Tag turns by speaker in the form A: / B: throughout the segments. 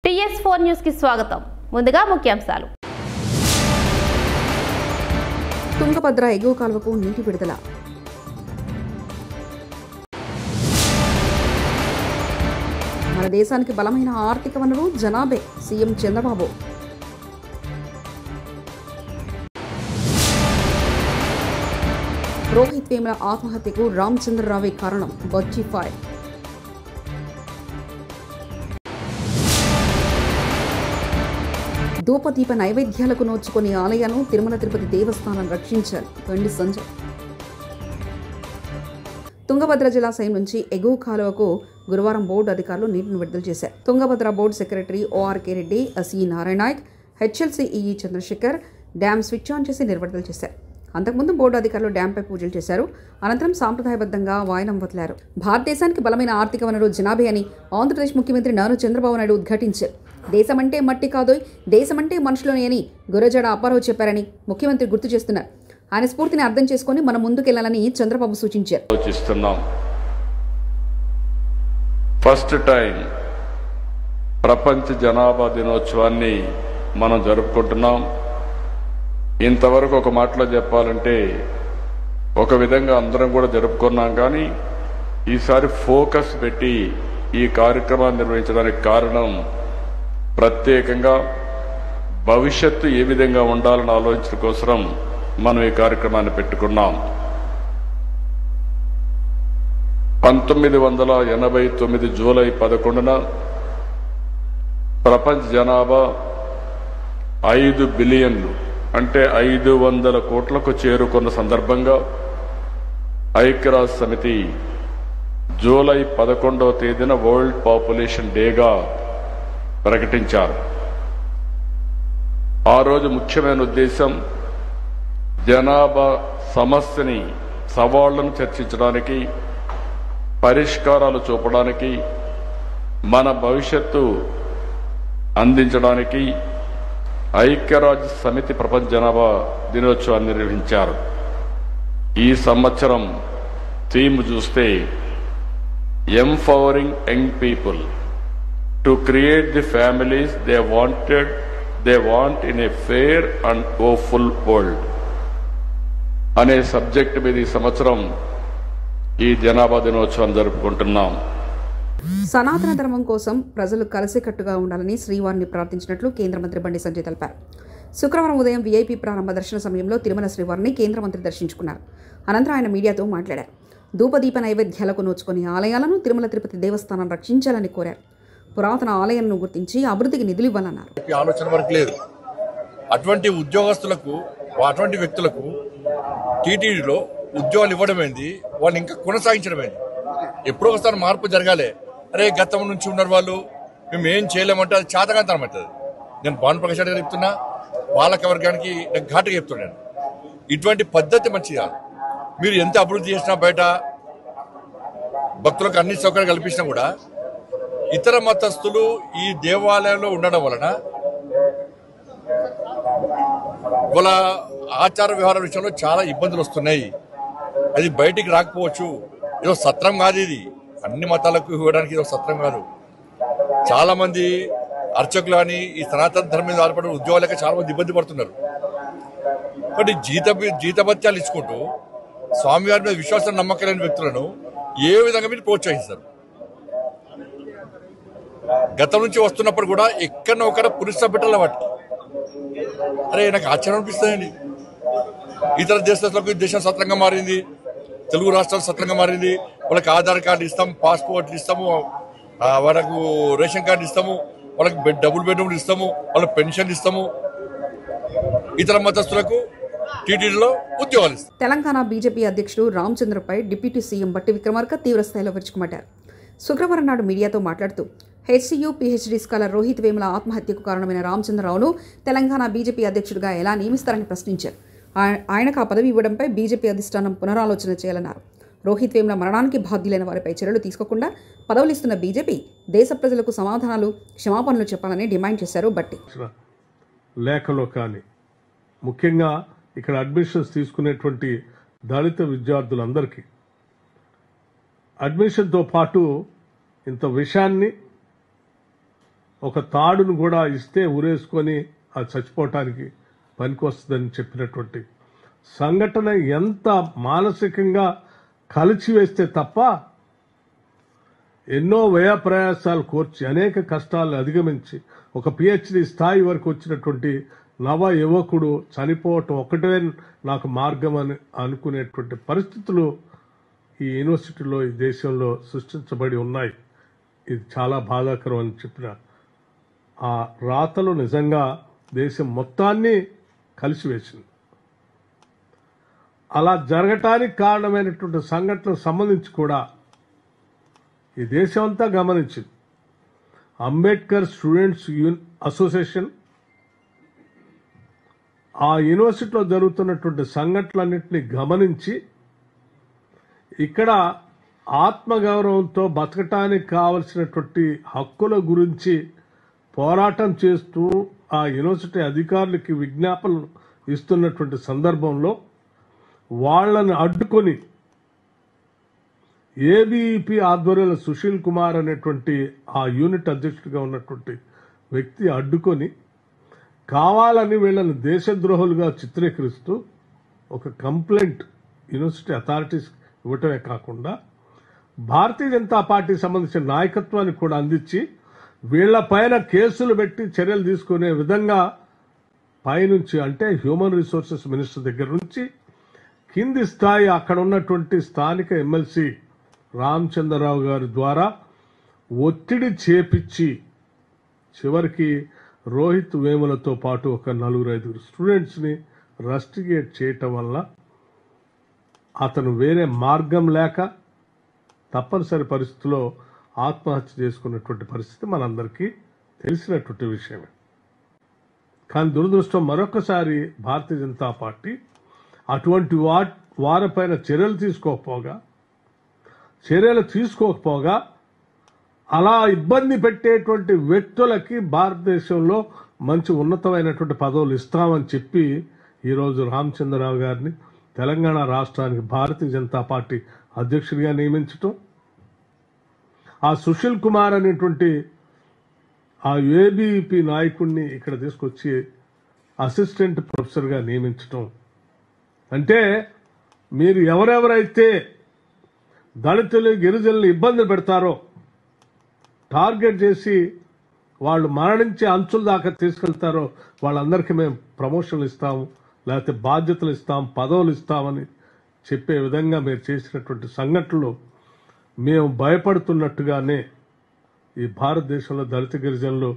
A: PS4 news కి స్వాగతం. ముందుగా ముఖ్యాంశాలు.
B: తుంగభద్ర ఎగువ కాలువకు నీటి విడుదల. మన దేశానికి బలమైన ఆర్థిక వనరు జనాభే సీఎం చంద్రబాబు. రోహిత్ వేముల ఆత్మహత్యకు రామచంద్రరావే కారణం బొచ్చి ఫైర్. ధూపదీప నైవేద్యాలకు నోచుకొని ఆలయాన్ని తిరుమల తిరుపతి దేవస్థానం రక్షించాలి వెండి సంజయ్. తుంగభద్ర జలాశయం నుంచి ఎగువ కాలువకు గురువారం బోర్డు అధికారులు నీటిని విడుదల చేశారు. Tungabhadra board secretary ORK Reddy, C Narayana Naik, HLC EE Chandrashekar dam switch on చేసి నిర్వహణ చేశారు. అంతకుముందు బోర్డు అధికారులు డ్యాంపై పూజలు చేశారు. అనంతరం సాంప్రదాయబద్ధంగా వాయనం వదిలారు. భారతదేశానికి బలమైన ఆర్థిక వనరు జనాభే అని ఆంధ్రప్రదేశ్ ముఖ్యమంత్రి నారా చంద్రబాబు నాయుడు ఉద్ఘాటించారు. దేశమంటే మట్టి కాదోయ్, దేశమంటే మనుషులోనే అని గురజాడ అప్పారావు చెప్పారని ముఖ్యమంత్రి గుర్తు చేస్తున్నారు. ఆయన స్ఫూర్తిని అర్థం చేసుకుని మనం ముందుకెళ్లాలని చంద్రబాబు సూచించారు.
C: ఫస్ట్ టైం ప్రపంచ జనాభా దినోత్సవాన్ని మనం జరుపుకుంటున్నాం. ఇంతవరకు ఒక మాటలో చెప్పాలంటే ఒక విధంగా అందరం కూడా జరుపుకున్నాం, కానీ ఈసారి ఫోకస్ పెట్టి ఈ కార్యక్రమాన్ని నిర్వహించడానికి కారణం ప్రత్యేకంగా భవిష్యత్తు ఏ విధంగా ఉండాలని ఆలోచించడం కోసం మనం ఈ కార్యక్రమాన్ని పెట్టుకున్నాం. 1989 జూలై 11న ప్రపంచ జనాభా 5 బిలియన్లు అంటే 500 కోట్లకు చేరుకున్న సందర్భంగా ఐక్యరాజ్య సమితి జూలై 11వ తేదీన వరల్డ్ పాపులేషన్ డేగా ప్రకటించారు. ఆ రోజు ముఖ్యమైన ఉద్దేశం జనాభా సమస్యని, సవాళ్లను చర్చించడానికి, పరిష్కారాలు చూపడానికి, మన భవిష్యత్తు అందించడానికి ఐక్యరాజ్య సమితి ప్రపంచ జనాభా దినోత్సవాన్ని నిర్వహించారు. ఈ సంవత్సరం థీమ్ చూస్తే empowering young people to create the families they want in a fair and hopeful world అనే సబ్జెక్ట్ మీద ఈ సంవత్సరం ఈ జనాభా దినోత్సవం జరుపుకుంటున్నాం.
B: సనాతన ధర్మం కోసం ప్రజలు కలిసికట్టుగా ఉండాలని శ్రీవారిని ప్రార్థించినట్లు కేంద్ర మంత్రి బండి సంజయ్ తెలిపారు. శుక్రవారం ఉదయం వీఐపీ ప్రారంభ దర్శన సమయంలో తిరుమల శ్రీవారిని కేంద్ర మంత్రి దర్శించుకున్నారు. అనంతరం ఆయన మీడియాతో మాట్లాడారు. ధూపదీప నైవేద్యాలకు నోచుకొని ఆలయాలను తిరుమల తిరుపతి దేవస్థానం రక్షించాలని కోరారు. పురాతన ఆలయాలను గుర్తించి అభివృద్ధికి నిధులు ఇవ్వాలన్నారు.
D: ఆలోచన వరకు లేదు. అటువంటి ఉద్యోగస్తులకు, అటువంటి వ్యక్తులకు టీటీడీలో ఉద్యోగాలు ఇవ్వడం ఏంది, వాళ్ళు ఇంకా కొనసాగించడం ఏంది? ఎప్పుడో ఒకసారి మార్పు జరగాలి. అరే గతం నుంచి ఉన్నారు వాళ్ళు, మేము ఏం చేయలేమంటే అది చేతకాంతనం అవుతుంది. నేను భానుప్రకాష్ రెడ్డి గారు చెప్తున్నా, పాలక వర్గానికి నేను ఘాటుగా చెప్తున్నాను, ఇటువంటి పద్ధతి మంచిది కాదు. మీరు ఎంత అభివృద్ధి చేసినా, బయట భక్తులకు అన్ని సౌకర్యాలు కల్పించినా కూడా ఇతర మతస్థులు ఈ దేవాలయంలో ఉండడం వలన వాళ్ళ ఆచార వ్యవహారాల విషయంలో చాలా ఇబ్బందులు వస్తున్నాయి. అది బయటికి రాకపోవచ్చు. ఇదో సత్రం కాదు, ఇది అన్ని మతాలకు ఇవ్వడానికి ఇది సత్రం కాదు. చాలా మంది అర్చకులు అని ఈ సనాతన ధర్మం మీద ఆధారపడిన ఉద్యోగాలక చాలా మంది ఇబ్బంది పడుతున్నారు. కాబట్టి జీతభత్యాలు ఇచ్చుకుంటూ స్వామివారి మీద విశ్వాసం నమ్మకం లేని వ్యక్తులను ఏ విధంగా మీరు ప్రోత్సహిస్తారు? గతం నుంచి వస్తున్నప్పుడు కూడా ఎక్కడో ఒకడ పురుష బిడ్డల వాటికి అరే నాకు ఆశ్చర్యం అనిపిస్తుందండి. ఇతర దేశాలకు దేశం సత్రంగా మారింది, తెలుగు రాష్ట్రాలు సత్రంగా మారింది. వాళ్ళకి ఆధార్ కార్డు ఇస్తాము, పాస్పోర్ట్లు ఇస్తాము, వాళ్ళకు రేషన్ కార్డు ఇస్తాము, వాళ్ళకి డబుల్ బెడ్రూమ్లు ఇస్తాము, వాళ్ళకి పెన్షన్ ఇస్తాము. ఇతర మతస్థులకు టీటీడీలో ఉద్యోగాలు ఇస్తాం.
B: తెలంగాణ బీజేపీ అధ్యక్షుడు రామచంద్రపై డిప్యూటీ సీఎం బట్టి విక్రమార్క తీవ్రస్థాయిలో విరుచుకుపడ్డారు. శుక్రవారం నాడు మీడియాతో మాట్లాడుతూ HCU PhD scholar Rohit Vemula ఆత్మహత్యకు కారణమైన రామచంద్రరావును తెలంగాణ బీజేపీ అధ్యక్షుడిగా ఎలా నియమిస్తారని ప్రశ్నించారు. ఆయనకు ఆ పదవి ఇవ్వడంపై బీజేపీ అధిష్టానం పునరాలోచన చేయాలన్నారు. రోహిత్ వేముల మరణానికి బాధ్యులైన వారిపై చర్యలు తీసుకోకుండా పదవులు ఇస్తున్న బీజేపీ దేశ ప్రజలకు సమాధానాలు, క్షమాపణలు చెప్పాలని డిమాండ్ చేశారు. బట్టి
E: లేఖలో కానీ ముఖ్యంగా ఇక్కడ అడ్మిషన్స్ తీసుకునేటువంటి దళిత విద్యార్థులందరికీ అడ్మిషన్తో పాటు ఇంత విషయాన్ని ఒక తాడును కూడా ఇస్తే ఉరేసుకొని అది చచ్చిపోవటానికి పనికొస్తుందని చెప్పినటువంటి సంఘటన ఎంత మానసికంగా కలిచివేస్తే తప్ప ఎన్నో వ్యయ ప్రయాసాలు కోర్చి అనేక కష్టాలను అధిగమించి ఒక పిహెచ్డి స్థాయి వరకు వచ్చినటువంటి నవ యువకుడు చనిపోవటం ఒకటే నాకు మార్గం అని అనుకునేటువంటి పరిస్థితులు ఈ యూనివర్సిటీలో ఈ దేశంలో సృష్టించబడి ఉన్నాయి. ఇది చాలా బాధాకరం అని చెప్పిన ఆ రాతలు నిజంగా దేశం మొత్తాన్ని కలిసివేసింది. అలా జరగటానికి కారణమైనటువంటి సంఘటనకు సంబంధించి కూడా ఈ దేశం అంతా గమనించింది. అంబేద్కర్ స్టూడెంట్స్ అసోసియేషన్ ఆ యూనివర్సిటీలో జరుగుతున్నటువంటి సంఘటనలన్నింటినీ గమనించి ఇక్కడ ఆత్మగౌరవంతో బతకటానికి కావలసినటువంటి హక్కుల గురించి పోరాటం చేస్తూ ఆ యూనివర్సిటీ అధికారులకి విజ్ఞాపనలు ఇస్తున్నటువంటి సందర్భంలో వాళ్ళని అడ్డుకొని ఏబీఈపీ ఆధ్వర్యంలో సుశీల్ కుమార్ అనేటువంటి ఆ యూనిట్ అధ్యక్షుడిగా ఉన్నటువంటి వ్యక్తి అడ్డుకొని కావాలని వీళ్ళని దేశద్రోహులుగా చిత్రీకరిస్తూ ఒక కంప్లైంట్ యూనివర్సిటీ అథారిటీస్ ఇవ్వటమే కాకుండా భారతీయ జనతా పార్టీకి సంబంధించిన నాయకత్వాన్ని కూడా అందించి వీళ్లపైన కేసులు పెట్టి చర్యలు తీసుకునే విధంగా పైనుంచి అంటే హ్యూమన్ రిసోర్సెస్ మినిస్టర్ దగ్గర నుంచి కింది స్థాయి అక్కడ ఉన్నటువంటి స్థానిక ఎమ్మెల్సీ రామచంద్రరావు గారి ద్వారా ఒత్తిడి చేపించి చివరికి రోహిత్ వేములతో పాటు ఒక 4-5 స్టూడెంట్స్ని రస్టిగేట్ చేయటం వల్ల అతను వేరే మార్గం లేక తప్పనిసరి పరిస్థితిలో ఆత్మహత్య చేసుకున్నటువంటి పరిస్థితి మనందరికీ తెలిసినటువంటి విషయమే. కానీ దురదృష్టం మరొకసారి భారతీయ జనతా పార్టీ అటువంటి వారిపైన చర్యలు తీసుకోకపోగా అలా ఇబ్బంది పెట్టేటువంటి వ్యక్తులకి భారతదేశంలో మంచి ఉన్నతమైనటువంటి పదవులు ఇస్తామని చెప్పి ఈరోజు రామచంద్రరావు గారిని తెలంగాణ రాష్ట్రానికి భారతీయ జనతా పార్టీ అధ్యక్షుడిగా నియమించటం, ఆ సుశీల్ కుమార్ అనేటువంటి ఆ ఏబీఈపీ నాయకుడిని ఇక్కడ తీసుకొచ్చి అసిస్టెంట్ ప్రొఫెసర్గా నియమించటం అంటే మీరు ఎవరెవరైతే దళితులు గిరిజనులు ఇబ్బంది పెడతారో టార్గెట్ చేసి వాళ్ళు మరణించే అంచుల దాకా తీసుకెళ్తారో వాళ్ళందరికీ మేము ప్రమోషన్లు ఇస్తాము, లేకపోతే బాధ్యతలు ఇస్తాం, పదవులు ఇస్తామని చెప్పే విధంగా మీరు చేసినటువంటి సంఘటనలు మేము భయపడుతున్నట్టుగానే ఈ భారతదేశంలో దళిత గిరిజనులు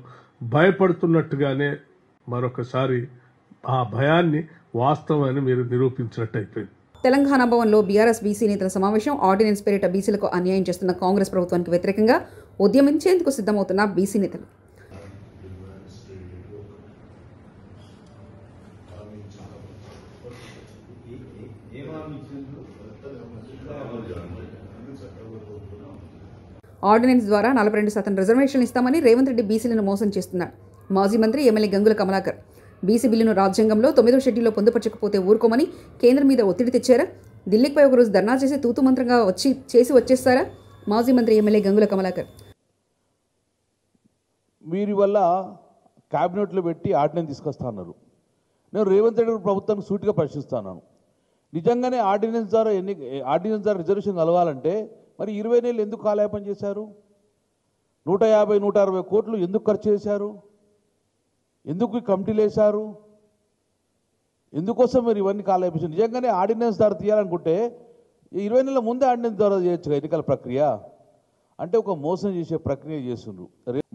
E: భయపడుతున్నట్టుగానే మరొకసారి ఆ భయాన్ని వాస్తవాన్ని మీరు నిరూపించినట్టు అయిపోయింది.
B: తెలంగాణ భవన్లో బీఆర్ఎస్ బీసీ నేతల సమావేశం. ఆర్డినెన్స్ పేరిట బీసీలకు అన్యాయం చేస్తున్న కాంగ్రెస్ ప్రభుత్వానికి వ్యతిరేకంగా ఉద్యమించేందుకు సిద్ధమవుతున్న బీసీ నేతలు. ఆర్డినెన్స్ ద్వారా 42% రిజర్వేషన్లు ఇస్తామని రేవంత్ రెడ్డి బీసీలను మోసం చేస్తున్నాడు. మాజీ మంత్రి ఎమ్మెల్యే గంగుల కమలాకర్ బీసీ బిల్లును రాజ్యాంగంలో 9వ షెడ్యూల్లో పొందుపరచకపోతే ఊరుకోమని కేంద్రం మీద ఒత్తిడి తెచ్చారా? ఢిల్లీకి పోయి ఒకరోజు ధర్నా చేసి తూతు మంత్రంగా వచ్చేస్తారా? మాజీ మంత్రి ఎమ్మెల్యే గంగుల కమలాకర్.
F: వీరి వల్ల క్యాబినెట్లో పెట్టి ఆర్డినెన్స్ తీసుకొస్తా అన్నారు. నేను రేవంత్ రెడ్డి ప్రభుత్వానికి సూటిగా ప్రశ్నిస్తున్నాను. నిజంగానే ఆర్డినెన్స్ ద్వారా రిజర్వేషన్ కలగాలంటే మరి 20 నెలలు ఎందుకు కాలయాపన చేశారు? 150-160 కోట్లు ఎందుకు ఖర్చు చేశారు? ఎందుకు కమిటీలు వేశారు? ఎందుకోసం మీరు ఇవన్నీ కాలయాపించారు? నిజంగానే ఆర్డినెన్స్ ద్వారా తీయాలనుకుంటే 20 నెలల ముందే ఆర్డినెన్స్ ద్వారా చేయొచ్చు ఎన్నికల ప్రక్రియ. అంటే ఒక మోసం చేసే ప్రక్రియ చేస్తుండ్రు.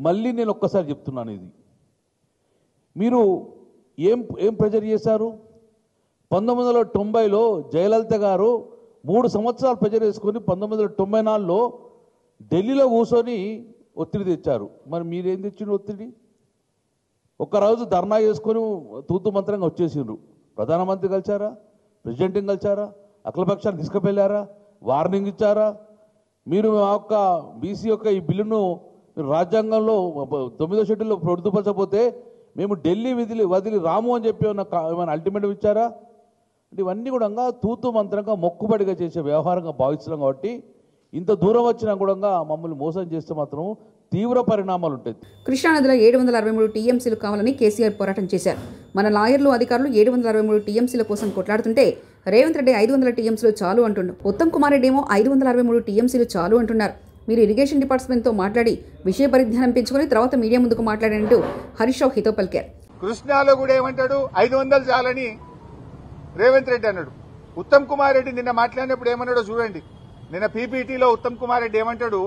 F: మళ్ళీ నేను ఒక్కసారి చెప్తున్నాను, ఇది మీరు ఏం ప్రెజర్ చేశారు? 1990లో జయలలిత గారు 3 సంవత్సరాలు ప్రెజర్ వేసుకొని 1994లో ఢిల్లీలో కూర్చొని ఒత్తిడి తెచ్చారు. మరి మీరేం తెచ్చిండ్రు ఒత్తిడి? ఒక్కరోజు ధర్నా చేసుకొని తూతు మంత్రంగా వచ్చేసిండ్రు. ప్రధానమంత్రి కలిసారా? ప్రెసిడెంట్ని కలిసారా? అఖిలపక్షాన్ని తీసుకువెళ్ళారా? వార్నింగ్ ఇచ్చారా? మీరు మా యొక్క బీసీ యొక్క ఈ బిల్లును రాజ్యాంగంలో 9వ షెడ్యూల్లో పొందుపరచకపోతే మేము ఢిల్లీ వదిలి రాము అని చెప్పి ఏమైనా అల్టిమేటం ఇచ్చారా? అంటే ఇవన్నీ కూడా తూతు మంత్రంగా మొక్కుబడిగా చేసే వ్యవహారంగా భావిస్తున్నాం. కాబట్టి ఇంత దూరం వచ్చినా కూడా మమ్మల్ని మోసం చేస్తే మాత్రం తీవ్ర పరిణామాలు ఉంటాయి.
B: కృష్ణానదిలో 763 టీఎంసీలు కావాలని కేసీఆర్ పోరాటం చేశారు. మన లాయర్లు అధికారులు 763 టీఎంసీల కోసం కొట్లాడుతుంటే రేవంత్ రెడ్డి 500 టీఎంసీలు చాలు అంటుండు. ఉత్తమ్ కుమార్ రెడ్డి ఏమో 563 టీఎంసీలు చాలు అంటున్నారు. మీరు ఇరిగేషన్ డిపార్ట్మెంట్తో మాట్లాడి విషయ పరిజ్ఞానం పెంచుకొని తర్వాత మీడియా ముందుకు మాట్లాడినట్టు హరీష్ రావు హితో పలికారు.
G: కృష్ణాలో కూడా ఏమంటాడు 500 చాలని రేవంత్ రెడ్డి అన్నాడు. ఉత్తమ్ కుమార్ రెడ్డి నిన్న మాట్లాడినప్పుడు ఏమన్నాడో చూడండి. నిన్న పీపీటీలో ఉత్తమ్ కుమార్ రెడ్డి ఏమంటాడు,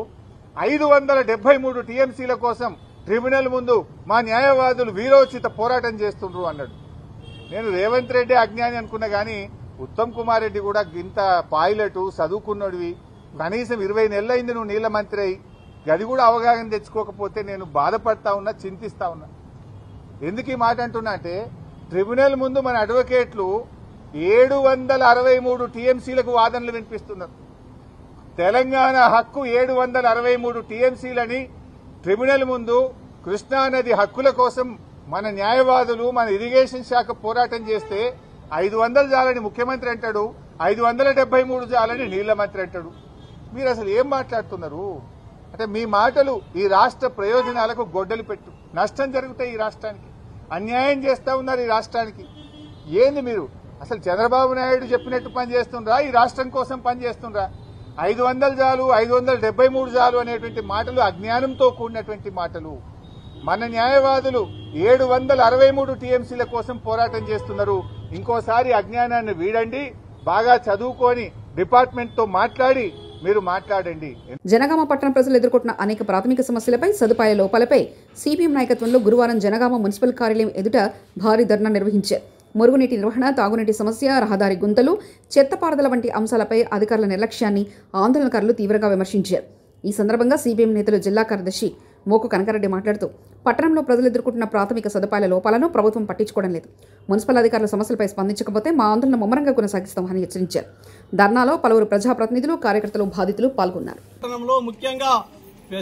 G: 573 టీఎంసీల కోసం ట్రిబ్యునల్ ముందు మా న్యాయవాదులు వీరోచిత పోరాటం చేస్తుండ్రు అన్నాడు. నేను రేవంత్ రెడ్డి అజ్ఞాని అనుకున్నా గానీ ఉత్తమ్ కుమార్ రెడ్డి కూడా ఇంత పైలట్ చదువుకున్నోడివి, కనీసం 20 నెలలైంది నువ్వు నీళ్ల మంత్రి అయి, గది కూడా అవగాహన తెచ్చుకోకపోతే నేను బాధపడతా ఉన్నా, చింతిస్తా ఉన్నా. ఎందుకు ఈ మాట అంటున్నా అంటే ట్రిబ్యునల్ ముందు మన అడ్వకేట్లు 763 టీఎంసీలకు వాదనలు వినిపిస్తున్నారు. తెలంగాణ హక్కు 763 టీఎంసీలని ట్రిబ్యునల్ ముందు కృష్ణానది హక్కుల కోసం మన న్యాయవాదులు మన ఇరిగేషన్ శాఖ పోరాటం చేస్తే 500 చాలని ముఖ్యమంత్రి అంటాడు, 573 చాలని నీళ్ల మంత్రి అంటాడు. మీరు అసలు ఏం మాట్లాడుతున్నారు? అంటే మీ మాటలు ఈ రాష్ట్ర ప్రయోజనాలకు గొడ్డలి పెట్టు. నష్టం జరుగుతాయి, ఈ రాష్ట్రానికి అన్యాయం చేస్తా ఉన్నారు. ఈ రాష్ట్రానికి ఏంది మీరు అసలు చంద్రబాబు నాయుడు చెప్పినట్టు పనిచేస్తుండ్రా, ఈ రాష్ట్రం కోసం పనిచేస్తుండ్రా? 500 చాలు, 573 చాలు అనేటువంటి మాటలు అజ్ఞానంతో కూడినటువంటి మాటలు. మన న్యాయవాదులు 763 టీఎంసీల కోసం పోరాటం చేస్తున్నారు. ఇంకోసారి అజ్ఞానాన్ని వీడండి, బాగా చదువుకొని డిపార్ట్మెంట్ తో మాట్లాడి మీరు మాట్లాడండి.
B: జనగామ పట్టణ ప్రజలు ఎదుర్కొంటున్న అనేక ప్రాథమిక సమస్యలపై, సదుపాయాల లోపాలపై సిపిఎం నాయకత్వంలో గురువారం జనగామ మున్సిపల్ కార్యాలయం ఎదుట భారీ ధర్నా నిర్వహించారు. మురుగునీటి నిర్వహణ, తాగునీటి సమస్య, రహదారి గుంతలు, చెత్తపారదల వంటి అంశాలపై అధికారుల నిర్లక్ష్యాన్ని ఆందోళనకారులు తీవ్రంగా విమర్శించారు. ఈ సందర్భంగా సిపిఎం నేతలు జిల్లా కార్యదర్శి మోకు కనకారెడ్డి మాట్లాడుతూ పట్టణంలో ప్రజలు ఎదుర్కొంటున్న ప్రాథమిక సదుపాయాల లోపాలను ప్రభుత్వం పట్టించుకోవడం లేదు, మున్సిపల్ అధికారుల సమస్యలపై స్పందించకపోతే మా ఆందోళన ముమ్మరంగా కొనసాగిస్తామని హెచ్చరించారు. ధర్నాలో పలువురు ప్రజాప్రతినిధులు, కార్యకర్తలు, బాధితులు పాల్గొన్నారు.
H: పట్టణంలో ముఖ్యంగా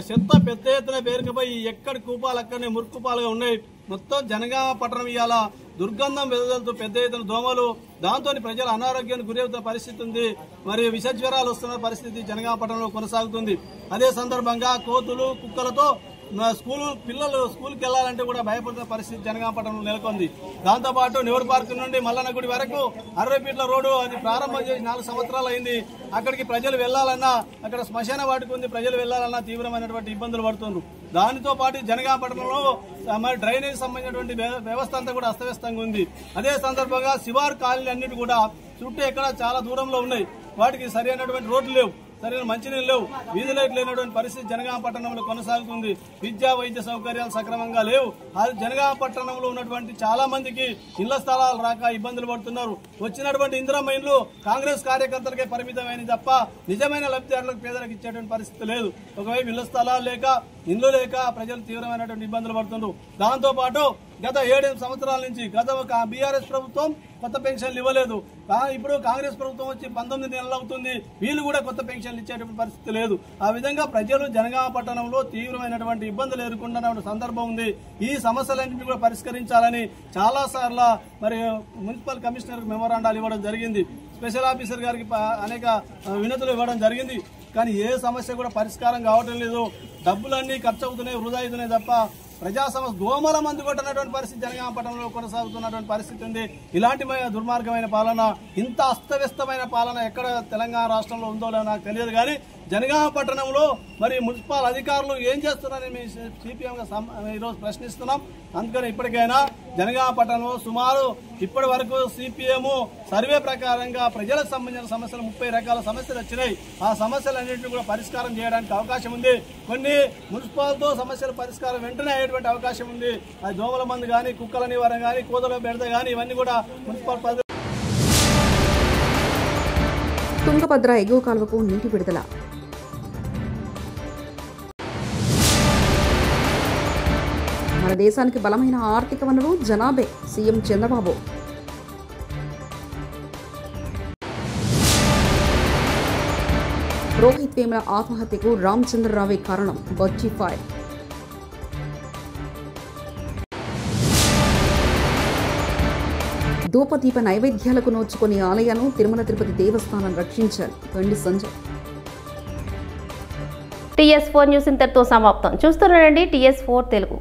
H: చెత్త పెద్ద ఎత్తున పేరుకుపోయి ఎక్కడి కూపాలు అక్కడనే మురుక్కుపాలుగా ఉన్నాయి. మొత్తం జనగామ పట్టణం ఇవాళ దుర్గంధం వెదజల్లుతూ పెద్ద ఎత్తున దోమలు, దాంతో ప్రజలు అనారోగ్యానికి గురవుతున్న పరిస్థితి ఉంది. మరియు విషజ్వరాలు వస్తున్న పరిస్థితి జనగామ పట్టణంలో కొనసాగుతుంది. అదే సందర్భంగా కోతులు, కుక్కలతో పిల్లలు స్కూల్కి వెళ్లాలంటే కూడా భయపడుతున్న పరిస్థితి జనగామ పట్టణంలో నెలకొంది. దాంతోపాటు నెహ్రూ పార్క్ నుండి మల్లన్న గుడి వరకు 60 ఫీట్ల రోడ్డు అది ప్రారంభం చేసి 4 సంవత్సరాలు అయింది. అక్కడికి ప్రజలు వెళ్లాలన్నా, అక్కడ శ్మశాన వాటికి ఉంది, ప్రజలు వెళ్లాలన్నా తీవ్రమైనటువంటి ఇబ్బందులు పడుతున్నారు. దానితో పాటు జనగామ పట్టణంలో డ్రైనేజ్ సంబంధించినటువంటి వ్యవస్థ అంతా కూడా అస్తవ్యస్తంగా ఉంది. అదే సందర్భంగా శివారు కాలనీలు అన్నిటి కూడా చుట్టూ ఎక్కడ చాలా దూరంలో ఉన్నాయి. వాటికి సరైనటువంటి రోడ్లు లేవు, సరైన మంచినీళ్ళు లేవు, వీధి లైట్లు లేనటువంటి పరిస్థితి జనగామ పట్టణంలో కొనసాగుతుంది. విద్యా వైద్య సౌకర్యాలు సక్రమంగా లేవు. జనగామ పట్టణంలో ఉన్నటువంటి చాలా మందికి ఇళ్ల స్థలాలు రాక ఇబ్బందులు పడుతున్నారు. వచ్చినటువంటి ఇందిరమ్మ ఇండ్లు కాంగ్రెస్ కార్యకర్తలకే పరిమితమైన తప్ప నిజమైన లబ్ధిదారులకు, పేదలకు ఇచ్చేటువంటి పరిస్థితి లేదు. ఒకవైపు ఇళ్ల స్థలాలు లేక, ఇండ్లు లేక ప్రజలు తీవ్రమైనటువంటి ఇబ్బందులు పడుతున్నారు. దాంతో పాటు గత 7 సంవత్సరాల నుంచి బీఆర్ఎస్ ప్రభుత్వం కొత్త పెన్షన్లు ఇవ్వలేదు. ఇప్పుడు కాంగ్రెస్ ప్రభుత్వం వచ్చి 19 నెలలు అవుతుంది, వీళ్ళు కూడా కొత్త పెన్షన్లు ఇచ్చేటువంటి పరిస్థితి లేదు. ఆ విధంగా ప్రజలు జనగామ పట్టణంలో తీవ్రమైనటువంటి ఇబ్బందులు ఎదుర్కొంటున్న సందర్భం ఉంది. ఈ సమస్యలన్నింటినీ కూడా పరిష్కరించాలని చాలా సార్లు మరి మున్సిపల్ కమిషనర్ మెమోరాండాలు ఇవ్వడం జరిగింది. స్పెషల్ ఆఫీసర్ గారికి అనేక వినతులు ఇవ్వడం జరిగింది. కానీ ఏ సమస్య కూడా పరిష్కారం కావటం లేదు. డబ్బులన్నీ ఖర్చు అవుతున్నాయి, వృధా అవుతున్నాయి తప్ప ప్రజా సమస్య దోమల మందు కొట్టినటువంటి పరిస్థితి జనగామ పట్టణంలో కొనసాగుతున్నటువంటి పరిస్థితి ఉంది. ఇలాంటి దారుణమైన పాలన, ఇంత అస్తవ్యస్తమైన పాలన ఎక్కడ తెలంగాణ రాష్ట్రంలో ఉందో నాకు తెలియదు. కానీ జనగామ పట్టణంలో మరి మున్సిపల్ అధికారులు ఏం చేస్తున్నారని మేము సిపిఎంగా ఈరోజు ప్రశ్నిస్తున్నాం. అందుకని ఇప్పటికైనా జనగామ పట్టణంలో సుమారు ఇప్పటి వరకు సిపిఎం సర్వే ప్రకారంగా ప్రజలకు సంబంధించిన సమస్యలు 30 రకాల సమస్యలు వచ్చినాయి. ఆ సమస్యలన్నింటినీ కూడా పరిష్కారం చేయడానికి అవకాశం ఉంది. కొన్ని మున్సిపాల్తో సమస్యల పరిష్కారం వెంటనే అయ్యేటువంటి అవకాశం ఉంది. అది దోమల మందు కానీ, కుక్కల నివారణ కానీ, కోదల బెడద కానీ ఇవన్నీ కూడా మున్సిపల్.
B: తుంగభద్ర ఎగువ కాలువకు నీటి విడుదల. మన దేశానికి బలమైన ఆర్థిక వనరు జనాభే, సీఎం చంద్రబాబు. రోహిత్ వేముల ఆత్మహత్యకు రామచంద్రరావే కారణం, బొచ్చి ఫైర్. ధూపదీప నైవేద్యాలకు నోచుకొని ఆలయాలను తిరుమల తిరుపతి దేవస్థానం రక్షించాలి, బండి సంజయ్.
A: TS4 న్యూస్ ఇంతటితో సమాప్తం. చూస్తున్నారండి TS4 తెలుగు.